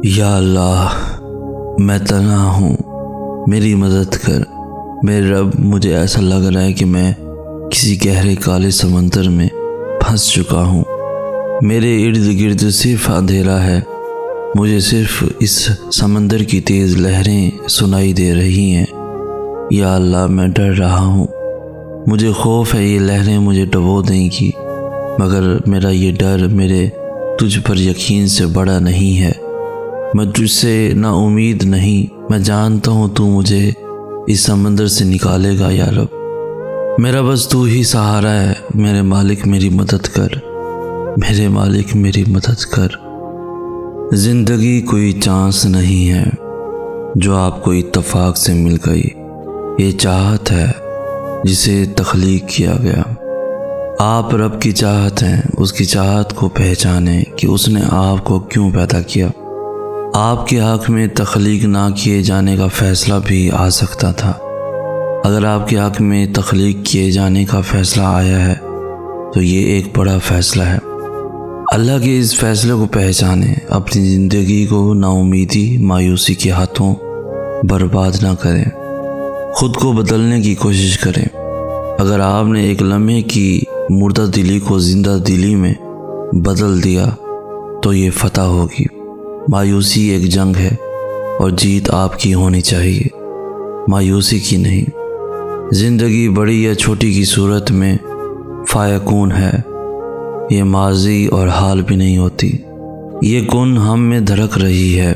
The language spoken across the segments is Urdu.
یا اللہ میں تنہا ہوں، میری مدد کر۔ میرے رب، مجھے ایسا لگ رہا ہے کہ میں کسی گہرے کالے سمندر میں پھنس چکا ہوں۔ میرے ارد گرد صرف اندھیرا ہے، مجھے صرف اس سمندر کی تیز لہریں سنائی دے رہی ہیں۔ یا اللہ میں ڈر رہا ہوں، مجھے خوف ہے یہ لہریں مجھے ڈبو دیں گی، مگر میرا یہ ڈر میرے تجھ پر یقین سے بڑا نہیں ہے۔ میں تجھ سے نا امید نہیں، میں جانتا ہوں تو مجھے اس سمندر سے نکالے گا۔ یا رب میرا بس تو ہی سہارا ہے، میرے مالک میری مدد کر، میرے مالک میری مدد کر۔ زندگی کوئی چانس نہیں ہے جو آپ کو اتفاق سے مل گئی، یہ چاہت ہے جسے تخلیق کیا گیا۔ آپ رب کی چاہت ہیں، اس کی چاہت کو پہچانیں کہ اس نے آپ کو کیوں پیدا کیا۔ آپ کے حق میں تخلیق نہ کیے جانے کا فیصلہ بھی آ سکتا تھا۔ اگر آپ کے حق میں تخلیق کیے جانے کا فیصلہ آیا ہے تو یہ ایک بڑا فیصلہ ہے۔ اللہ کے اس فیصلے کو پہچانیں، اپنی زندگی کو نا امیدی مایوسی کے ہاتھوں برباد نہ کریں، خود کو بدلنے کی کوشش کریں۔ اگر آپ نے ایک لمحے کی مردہ دلی کو زندہ دلی میں بدل دیا تو یہ فتح ہوگی۔ مایوسی ایک جنگ ہے اور جیت آپ کی ہونی چاہیے، مایوسی کی نہیں۔ زندگی بڑی یا چھوٹی کی صورت میں فیکون ہے، یہ ماضی اور حال بھی نہیں ہوتی، یہ کن ہم میں دھڑک رہی ہے۔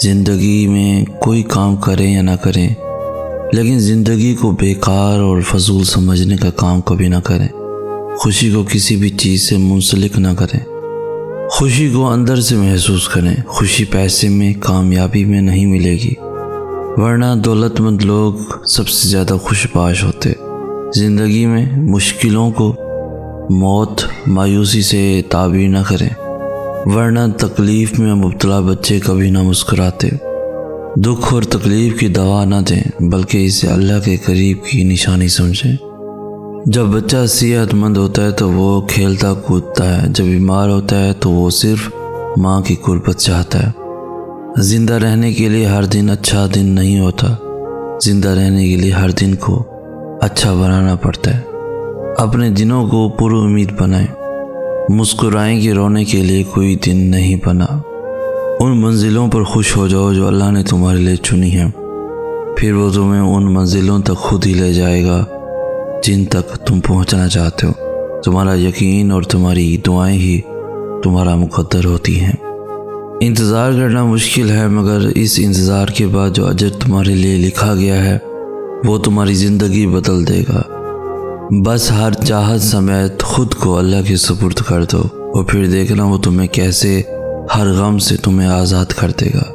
زندگی میں کوئی کام کریں یا نہ کریں، لیکن زندگی کو بیکار اور فضول سمجھنے کا کام کبھی نہ کریں۔ خوشی کو کسی بھی چیز سے منسلک نہ کریں، خوشی کو اندر سے محسوس کریں۔ خوشی پیسے میں، کامیابی میں نہیں ملے گی، ورنہ دولت مند لوگ سب سے زیادہ خوش باش ہوتے۔ زندگی میں مشکلوں کو موت، مایوسی سے تعبیر نہ کریں، ورنہ تکلیف میں مبتلا بچے کبھی نہ مسکراتے۔ دکھ اور تکلیف کی دوا نہ دیں، بلکہ اسے اللہ کے قریب کی نشانی سمجھیں۔ جب بچہ صحت مند ہوتا ہے تو وہ کھیلتا کودتا ہے، جب بیمار ہوتا ہے تو وہ صرف ماں کی قربت چاہتا ہے۔ زندہ رہنے کے لیے ہر دن اچھا دن نہیں ہوتا، زندہ رہنے کے لیے ہر دن کو اچھا بنانا پڑتا ہے۔ اپنے دنوں کو پر امید بنائیں، مسکرائیں کہ رونے کے لیے کوئی دن نہیں بنا۔ ان منزلوں پر خوش ہو جاؤ جو اللہ نے تمہارے لیے چنی ہیں، پھر وہ تمہیں ان منزلوں تک خود ہی لے جائے گا جن تک تم پہنچنا چاہتے ہو۔ تمہارا یقین اور تمہاری دعائیں ہی تمہارا مقدر ہوتی ہیں۔ انتظار کرنا مشکل ہے، مگر اس انتظار کے بعد جو اجر تمہارے لیے لکھا گیا ہے وہ تمہاری زندگی بدل دے گا۔ بس ہر چاہت سمیت خود کو اللہ کے سپرد کر دو، اور پھر دیکھنا وہ تمہیں کیسے ہر غم سے تمہیں آزاد کر دے گا۔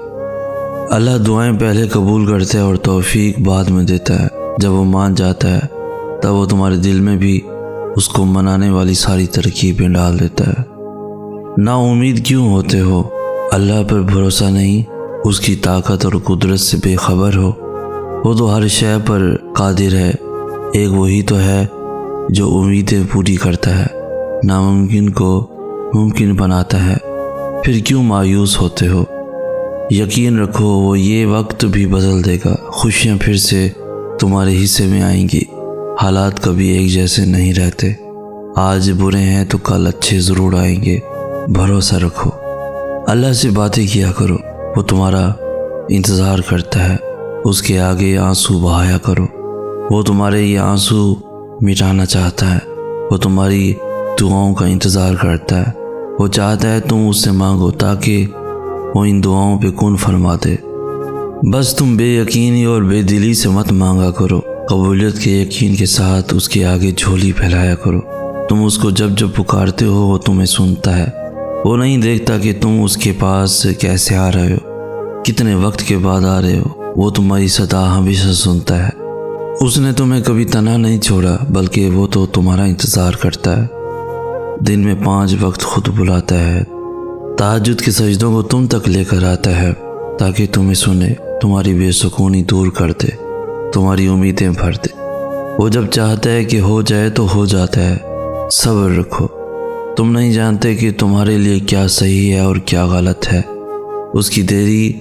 اللہ دعائیں پہلے قبول کرتا ہے اور توفیق بعد میں دیتا ہے۔ جب وہ مان جاتا ہے تب وہ تمہارے دل میں بھی اس کو منانے والی ساری ترکیبیں ڈال دیتا ہے۔ نا امید کیوں ہوتے ہو؟ اللہ پر بھروسہ نہیں، اس کی طاقت اور قدرت سے بے خبر ہو؟ وہ تو ہر شے پر قادر ہے۔ ایک وہی تو ہے جو امیدیں پوری کرتا ہے، ناممکن کو ممکن بناتا ہے۔ پھر کیوں مایوس ہوتے ہو؟ یقین رکھو وہ یہ وقت بھی بدل دے گا، خوشیاں پھر سے تمہارے حصے میں آئیں گی۔ حالات کبھی ایک جیسے نہیں رہتے، آج برے ہیں تو کل اچھے ضرور آئیں گے، بھروسہ رکھو۔ اللہ سے باتیں کیا کرو، وہ تمہارا انتظار کرتا ہے۔ اس کے آگے آنسو بہایا کرو، وہ تمہارے یہ آنسو مٹانا چاہتا ہے۔ وہ تمہاری دعاؤں کا انتظار کرتا ہے، وہ چاہتا ہے تم اس سے مانگو تاکہ وہ ان دعاؤں پہ کن فرما دے۔ بس تم بے یقینی اور بے دلی سے مت مانگا کرو، قبولیت کے یقین کے ساتھ اس کے آگے جھولی پھیلایا کرو۔ تم اس کو جب جب پکارتے ہو وہ تمہیں سنتا ہے۔ وہ نہیں دیکھتا کہ تم اس کے پاس کیسے آ رہے ہو، کتنے وقت کے بعد آ رہے ہو، وہ تمہاری صدا ہمیشہ سنتا ہے۔ اس نے تمہیں کبھی تنہا نہیں چھوڑا، بلکہ وہ تو تمہارا انتظار کرتا ہے۔ دن میں 5 وقت خود بلاتا ہے، تہجد کے سجدوں کو تم تک لے کر آتا ہے تاکہ تمہیں سنے، تمہاری بے سکونی دور کر دے، تمہاری امیدیں بھر دے۔ وہ جب چاہتا ہے کہ ہو جائے تو ہو جاتا ہے۔ صبر رکھو، تم نہیں جانتے کہ تمہارے لیے کیا صحیح ہے اور کیا غلط ہے۔ اس کی دیری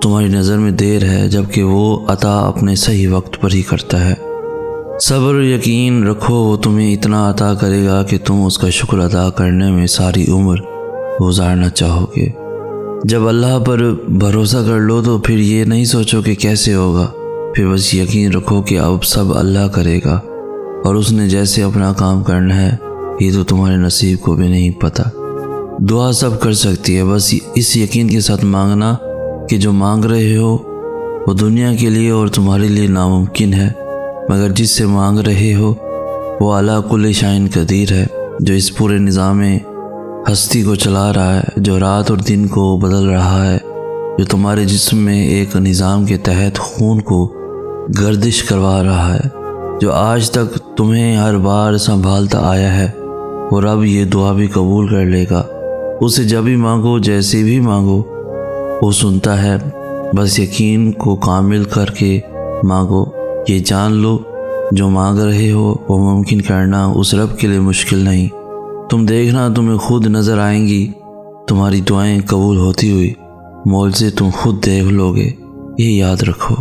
تمہاری نظر میں دیر ہے، جبکہ وہ عطا اپنے صحیح وقت پر ہی کرتا ہے۔ صبر و یقین رکھو، وہ تمہیں اتنا عطا کرے گا کہ تم اس کا شکر ادا کرنے میں ساری عمر گزارنا چاہو گے۔ جب اللہ پر بھروسہ کر لو تو پھر یہ نہیں سوچو کہ کیسے ہوگا، پھر بس یقین رکھو کہ اب سب اللہ کرے گا، اور اس نے جیسے اپنا کام کرنا ہے یہ تو تمہارے نصیب کو بھی نہیں پتہ۔ دعا سب کر سکتی ہے، بس اس یقین کے ساتھ مانگنا کہ جو مانگ رہے ہو وہ دنیا کے لیے اور تمہارے لیے ناممکن ہے، مگر جس سے مانگ رہے ہو وہ اعلیٰ کل شائن قدیر ہے، جو اس پورے نظام ہستی کو چلا رہا ہے، جو رات اور دن کو بدل رہا ہے، جو تمہارے جسم میں ایک نظام کے تحت خون کو گردش کروا رہا ہے، جو آج تک تمہیں ہر بار سنبھالتا آیا ہے۔ وہ رب یہ دعا بھی قبول کر لے گا، اسے جب بھی مانگو جیسے بھی مانگو وہ سنتا ہے، بس یقین کو کامل کر کے مانگو۔ یہ جان لو جو مانگ رہے ہو وہ ممکن کرنا اس رب کے لیے مشکل نہیں۔ تم دیکھنا تمہیں خود نظر آئیں گی تمہاری دعائیں قبول ہوتی ہوئی، مول سے تم خود دیکھ لو گے۔ یہ یاد رکھو،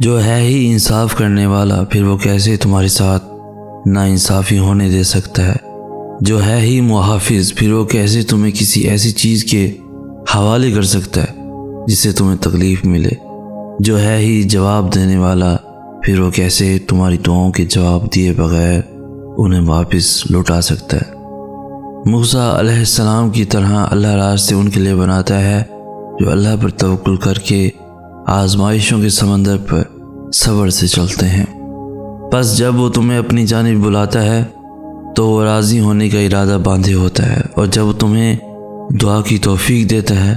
جو ہے ہی انصاف کرنے والا پھر وہ کیسے تمہارے ساتھ ناانصافی ہونے دے سکتا ہے، جو ہے ہی محافظ پھر وہ کیسے تمہیں کسی ایسی چیز کے حوالے کر سکتا ہے جس سے تمہیں تکلیف ملے، جو ہے ہی جواب دینے والا پھر وہ کیسے تمہاری دعاؤں کے جواب دیے بغیر انہیں واپس لوٹا سکتا ہے۔ موسیٰ علیہ السلام کی طرح اللہ راستے ان کے لیے بناتا ہے جو اللہ پر توکل کر کے آزمائشوں کے سمندر پر صبر سے چلتے ہیں۔ بس جب وہ تمہیں اپنی جانب بلاتا ہے تو وہ راضی ہونے کا ارادہ باندھے ہوتا ہے، اور جب وہ تمہیں دعا کی توفیق دیتا ہے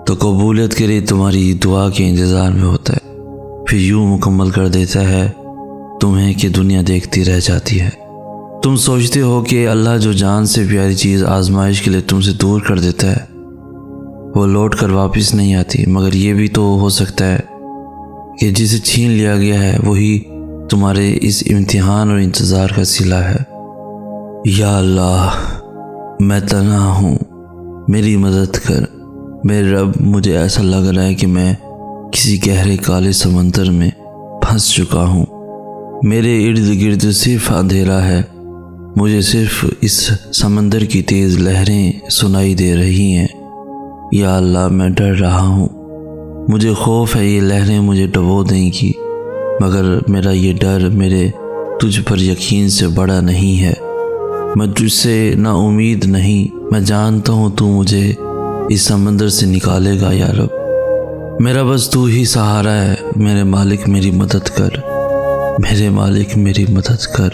تو قبولیت کے لیے تمہاری دعا کے انتظار میں ہوتا ہے، پھر یوں مکمل کر دیتا ہے تمہیں کہ دنیا دیکھتی رہ جاتی ہے۔ تم سوچتے ہو کہ اللہ جو جان سے پیاری چیز آزمائش کے لیے تم سے دور کر دیتا ہے وہ لوٹ کر واپس نہیں آتی، مگر یہ بھی تو ہو سکتا ہے کہ جسے چھین لیا گیا ہے وہی تمہارے اس امتحان اور انتظار کا صلہ ہے۔ یا اللہ، میں تنہا ہوں، میری مدد کر۔ میرے رب، مجھے ایسا لگ رہا ہے کہ میں کسی گہرے کالے سمندر میں پھنس چکا ہوں، میرے ارد گرد صرف اندھیرا ہے، مجھے صرف اس سمندر کی تیز لہریں سنائی دے رہی ہیں۔ یا اللہ، میں ڈر رہا ہوں، مجھے خوف ہے یہ لہریں مجھے ڈبو دیں گی، مگر میرا یہ ڈر میرے تجھ پر یقین سے بڑا نہیں ہے۔ میں تجھ سے نا امید نہیں، میں جانتا ہوں تو مجھے اس سمندر سے نکالے گا۔ یا رب، میرا بس تو ہی سہارا ہے، میرے مالک میری مدد کر، میرے مالک میری مدد کر۔